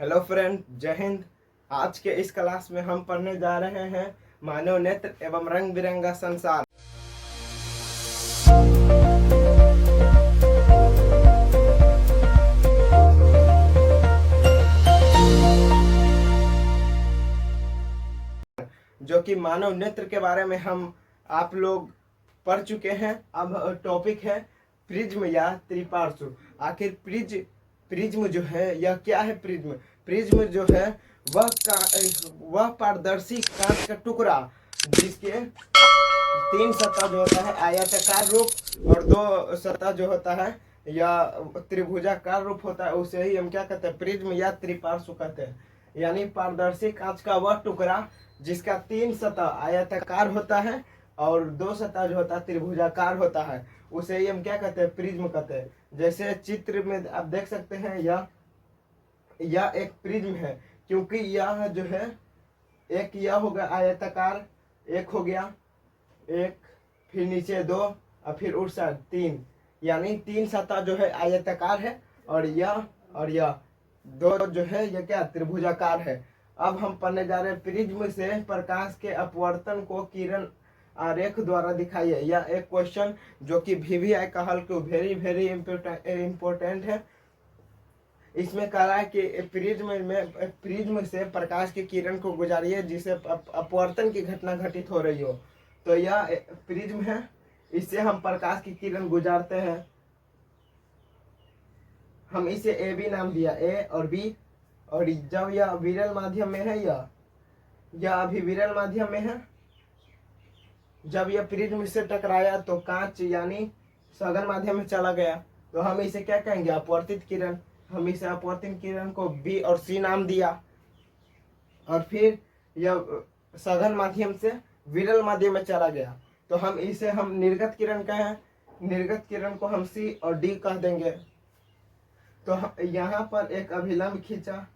Hello friend, जय हिंद। आज के इस क्लास में हम पढ़ने जा रहे हैं मानव नेत्र एवं रंग बिरंगा संसार। जो कि मानव नेत्र के बारे में हम आप लोग पढ़ चुके हैं। अब टॉपिक है प्रिज्म या त्रिपार्श्व। आखिर प्रिज्म जो है यह क्या है? प्रिज्म जो है वह पारदर्शी कांच का टुकड़ा जिसके तीन सतह जो होता है आयताकार रूप और दो सतह जो होता है या त्रिभुजाकार रूप होता है, उसे ही हम क्या कहते हैं? प्रिज्म या त्रिपार्श्व कहते हैं। यानी पारदर्शी कांच का वह टुकड़ा जिसका तीन सतह आयताकार होता है और दो सतह जो होता है त्रिभुजाकार होता है, उसे ही हम क्या कहते हैं? प्रिज्म कहते हैं। जैसे चित्र में आप देख सकते हैं, यह एक प्रिज्म है, क्योंकि यह जो है एक यह हो गया आयताकार, एक हो गया एक, फिर नीचे दो और फिर उस साइड तीन, यानी तीन सतह जो है आयताकार है और यह दो जो है यह क्या त्रिभुजाकार है। अब हम पढ़ने जा रहे हैं प्रिज्म से प्रकाश के अपवर्तन को किरण आरेख द्वारा दिखाइए। यह एक क्वेश्चन जो कि VVI का हल को वेरी वेरी इम्पोर्टेंट है। इसमें कह रहा है कि प्रिज्म से प्रकाश की किरण को गुजारिए जिससे अपवर्तन की घटना घटित हो रही हो। तो यह प्रिज्म है, इससे हम प्रकाश की किरण गुजारते हैं। हम इसे ए बी नाम दिया, ए और बी। और जब यह विरल माध्यम में है, यह अभी विरल माध्यम में है। जब यह प्रिज्म से टकराया तो कांच यानी सघन माध्यम में चला गया, तो हम इसे क्या कहेंगे? अपवर्तित किरण। हम इसे अपवर्तित किरण को बी और सी नाम दिया। और फिर यह सघन माध्यम से विरल माध्यम में चला गया, तो हम निर्गत किरण कहें। निर्गत किरण को हम सी और डी कह देंगे। तो यहाँ पर एक अभिलंब खींचा,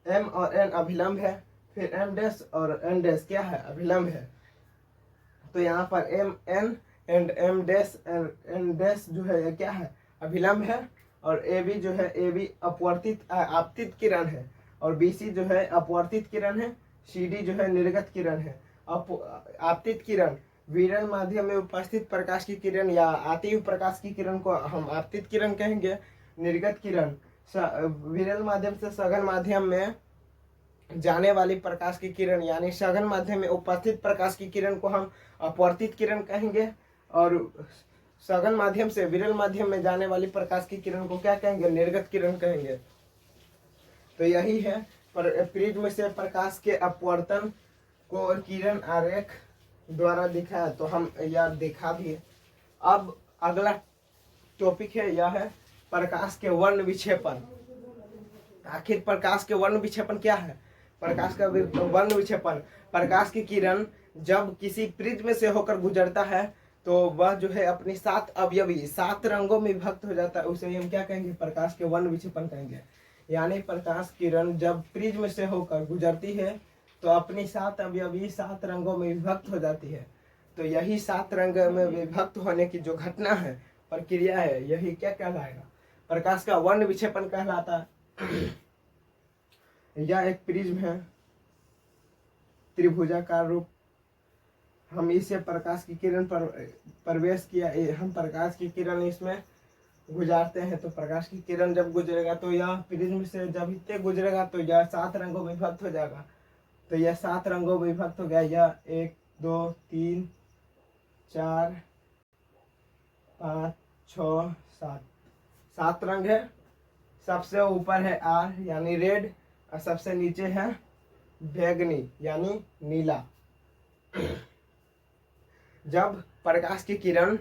एम और एन अभिलंब है, फिर एम डैश और एन डैश क्या है? अभिलंब है। तो यहाँ पर M N and M dash N dash जो है ये क्या है? अभिलंब है। और ए बी जो है, ए बी अपवर्तित आपतित किरण है, और बी सी जो है अपवर्तित किरण है, सी डी जो है निर्गत किरण है। आपतित किरण विरल माध्यम में उपस्थित प्रकाश की किरण या आती हुई प्रकाश की किरण को हम आपतित किरण कहेंगे। निर्गत किरण विरल माध्यम से सघन माध्यम में जाने वाली प्रकाश की किरण यानी सघन माध्यम में उपस्थित प्रकाश की किरण को हम अपवर्तित किरण कहेंगे। और सघन माध्यम से विरल माध्यम में जाने वाली प्रकाश की किरण को क्या कहेंगे? निर्गत किरण कहेंगे। तो यही है प्रिज्म से प्रकाश के अपवर्तन को किरण आरेख द्वारा दिखाया, तो हम यह दिखा दिए। अब अगला टॉपिक है, यह है प्रकाश के वर्ण विक्षेपण। आखिर प्रकाश के वर्ण विक्षेपण क्या है? प्रकाश का वर्ण विक्षेपण, प्रकाश की किरण जब किसी प्रिज्म से होकर गुजरता है तो वह जो है अपनी सात अवयवी सात रंगों में विभक्त हो जाता है, उसे हम क्या कहेंगे? प्रकाश के वर्ण विक्षेपण कहेंगे। यानी प्रकाश किरण जब प्रिज्म से होकर गुजरती है तो अपनी सात अवयवी सात रंगों में विभक्त हो जाती है। तो यही सात रंग में विभक्त होने की जो घटना है, प्रक्रिया है, यही क्या कहलाएगा? प्रकाश का वर्ण विक्षेपण कहलाता है। यह एक प्रिज्म है, त्रिभुजाकार रूप। हम इसे प्रकाश की किरण पर प्रवेश किया, हम प्रकाश की किरण इसमें गुजारते हैं, तो प्रकाश की किरण जब गुजरेगा तो यह प्रिज्म से जब इतने गुजरेगा तो यह सात रंगों में विभक्त हो जाएगा। तो यह सात रंगों में विभक्त हो गया। यह 1 2 3 4 5 6 7 सात रंग है। सबसे ऊपर है आर यानी रेड, और सबसे नीचे है बैगनी यानी नीला। जब प्रकाश की किरण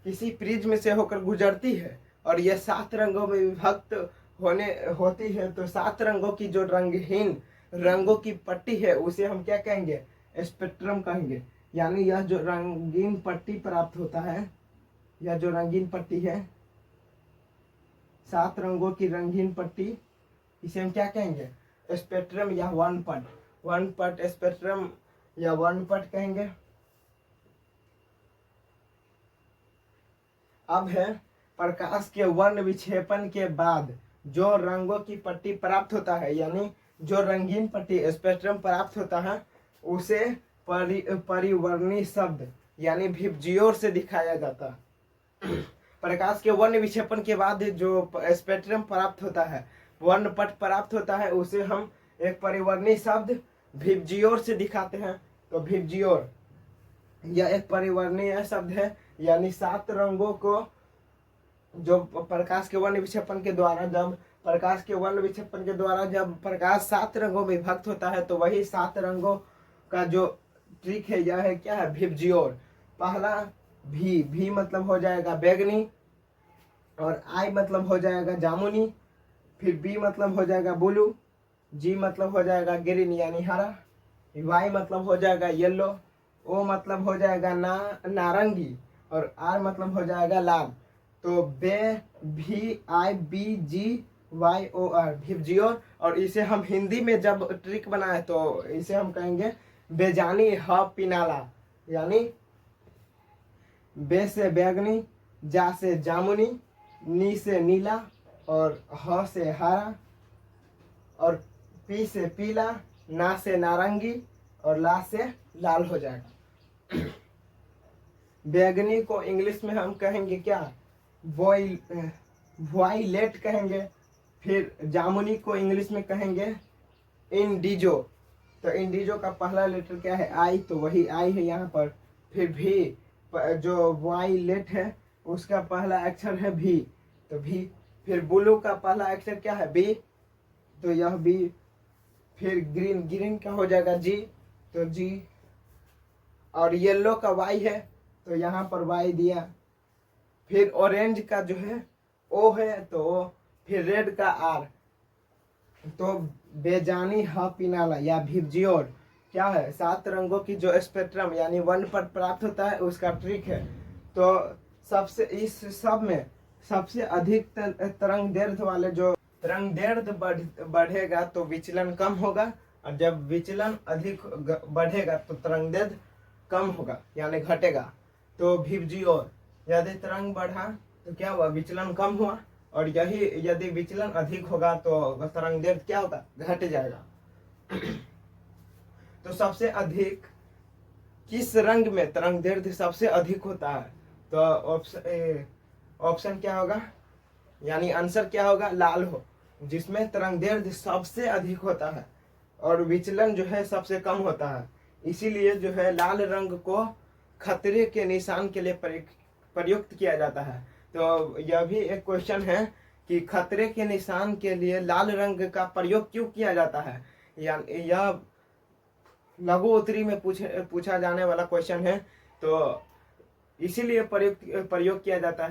किसी प्रिज्म से होकर गुजरती है और यह सात रंगों में विभक्त होती है, तो सात रंगों की जो रंगहीन रंगों की पट्टी है उसे हम क्या कहेंगे? स्पेक्ट्रम कहेंगे। यानी यह जो रंगीन पट्टी प्राप्त होता है, यह जो रंगीन पट्टी है, सात रंगों की रंगीन पट्टी, इसे हम क्या कहेंगे? स्पेक्ट्रम या वर्णपट। वर्णपट स्पेक्ट्रम या वर्णपट कहेंगे। अब है प्रकाश के वर्ण विक्षेपण के बाद जो रंगों की पट्टी प्राप्त होता है, यानी जो रंगीन पट्टी स्पेक्ट्रम प्राप्त होता है, उसे परिवर्णी शब्द यानी विबजियोर से दिखाया जाता है। प्रकाश के वर्ण विक्षेपण के बाद जो स्पेक्ट्रम प्राप्त होता है, वर्णपट प्राप्त होता है, उसे हम एक परिवर्णी शब्द विबजियोर से दिखाते हैं। तो विबजियोर यह एक परिवर्णीय शब्द है, यानी 7 रंगों को जो प्रकाश के वर्ण विक्षेपण के द्वारा जब प्रकाश 7 रंगों में विभक्त होता है, तो वही 7 रंगों का जो ट्रिक है यह है क्या है, विबजियोर। पहला भी मतलब हो जाएगा बैगनी, और आई मतलब हो जाएगा जामुनी, फिर बी मतलब हो जाएगा ब्लू, जी मतलब हो जाएगा ग्रीन यानी हरा, वाई मतलब हो जाएगा येलो, ओ मतलब हो जाएगा नारंगी, और आर मतलब हो जाएगा लाल। तो VIBGYOR विबजियोर। और इसे हम हिंदी में जब ट्रिक बनाए तो इसे हम कहेंगे बेजानी ह पिनाला, यानी बे से बैगनी, जा से जामुनी, नी से नीला, और ह से हरा, और पी से पीला, ना से नारंगी, और ला से लाल हो जाएगा। बैगनी को इंग्लिश में हम कहेंगे क्या, वॉयलेट कहेंगे। फिर जामुनी को इंग्लिश में कहेंगे इंडिजो। तो इंडिजो का पहला लेटर क्या है, आई, तो वही आई है यहाँ पर। फिर भी जो वॉयलेट है उसका पहला अक्षर है भी, तो भी। फिर ब्लू का पहला अक्षर क्या है, बी, तो यह बी। फिर ग्रीन का हो जाएगा जी, तो जी। और येलो का वाई है, तो यहाँ पर वाई दिया। फिर ऑरेंज का जो है ओ है, तो ओ। फिर रेड का आर, तो बेजानी ह पिनाला या विबजियोर क्या है, 7 रंगों की जो स्पेक्ट्रम यानी वर्णपट प्राप्त होता है उसका ट्रिक है। तो सबसे इस सब में सबसे अधिक तरंग दैर्ध्य वाले जो तरंग दैर्ध्य बढ़ेगा तो विचलन कम होगा, और जब विचलन अधिक बढ़ेगा तो तरंग दैर्ध्य कम होगा यानी घटेगा। तो विबजियोर, यदि तरंग बढ़ा तो क्या हुआ, विचलन कम हुआ, और यही यदि विचलन अधिक होगा तो तरंग दैर्ध्य क्या होगा, घट जाएगा। तो सबसे अधिक किस रंग में तरंग दैर्ध्य सबसे अधिक होता है, तो ऑप्शन क्या होगा, यानी आंसर क्या होगा, लाल हो, जिसमें तरंग दैर्ध्य सबसे अधिक होता है और विचलन जो है सबसे कम होता है। इसीलिए जो है लाल रंग को खतरे के निशान के लिए प्रयुक्त किया जाता है। तो यह भी एक क्वेश्चन है कि खतरे के निशान के लिए लाल रंग का प्रयोग क्यों किया जाता है, यह लघु उत्तरी में पूछा जाने वाला क्वेश्चन है। तो इसीलिए उपयोग किया जाता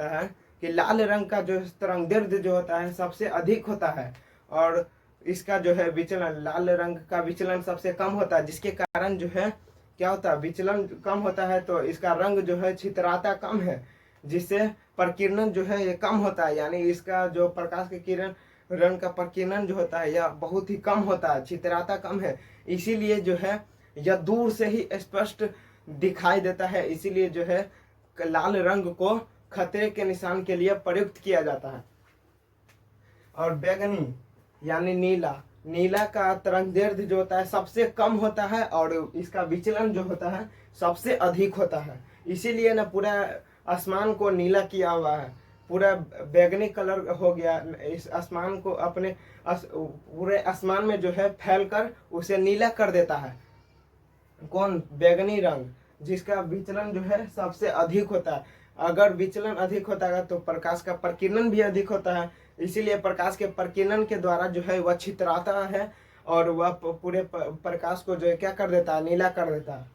है कि लाल रंग का जो तरंग दैर्ध्य जो होता है सबसे अधिक होता है, और इसका जो है विचलन, लाल रंग का विचलन सबसे कम होता है, जिसके कारण जो है क्या होता है, विचलन कम होता है, तो इसका रंग जो है छितराता कम है, जिससे प्रकीर्णन जो है ये कम होता है, यानी इसका जो प्रकाश के किरण रंग का प्रकीर्णन जो होता है यह बहुत ही कम होता है, छितराता कम है। इसीलिए जो है यह दूर से ही स्पष्ट दिखाई देता है। इसीलिए जो है लाल रंग को खतरे के निशान के लिए प्रयुक्त किया जाता है। और बैगनी यानी नीला का तरंग दैर्ध्य जो होता है सबसे कम होता है, और इसका विचलन जो होता है सबसे अधिक होता है। इसीलिए ना पूरा आसमान को नीला किया हुआ है, पूरा बैगनी कलर हो गया। इस आसमान को अपने पूरे आसमान में जो है फैलकर उसे नीला कर देता है। कौन, बैगनी रंग, जिसका विचलन जो है सबसे अधिक होता है। अगर विचलन अधिक होता है तो प्रकाश का प्रकीर्णन भी अधिक होता है। इसीलिए प्रकाश के प्रकीर्णन के द्वारा जो है वह छितराता है, और वह पूरे प्रकाश को जो है क्या कर देता है, नीला कर देता है।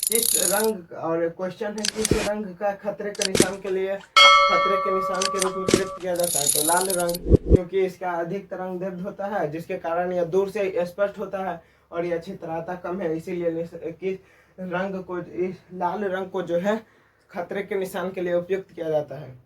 किस रंग, और क्वेश्चन है किस रंग का खतरे के निशान के रूप में प्रयुक्त किया जाता है, तो लाल रंग, क्योंकि इसका अधिक तरंग दैर्ध्य होता है, जिसके कारण यह दूर से स्पष्ट होता है और यह छितराता कम है। इसीलिए किस रंग को, इस लाल रंग को जो है खतरे के निशान के लिए उपयुक्त किया जाता है।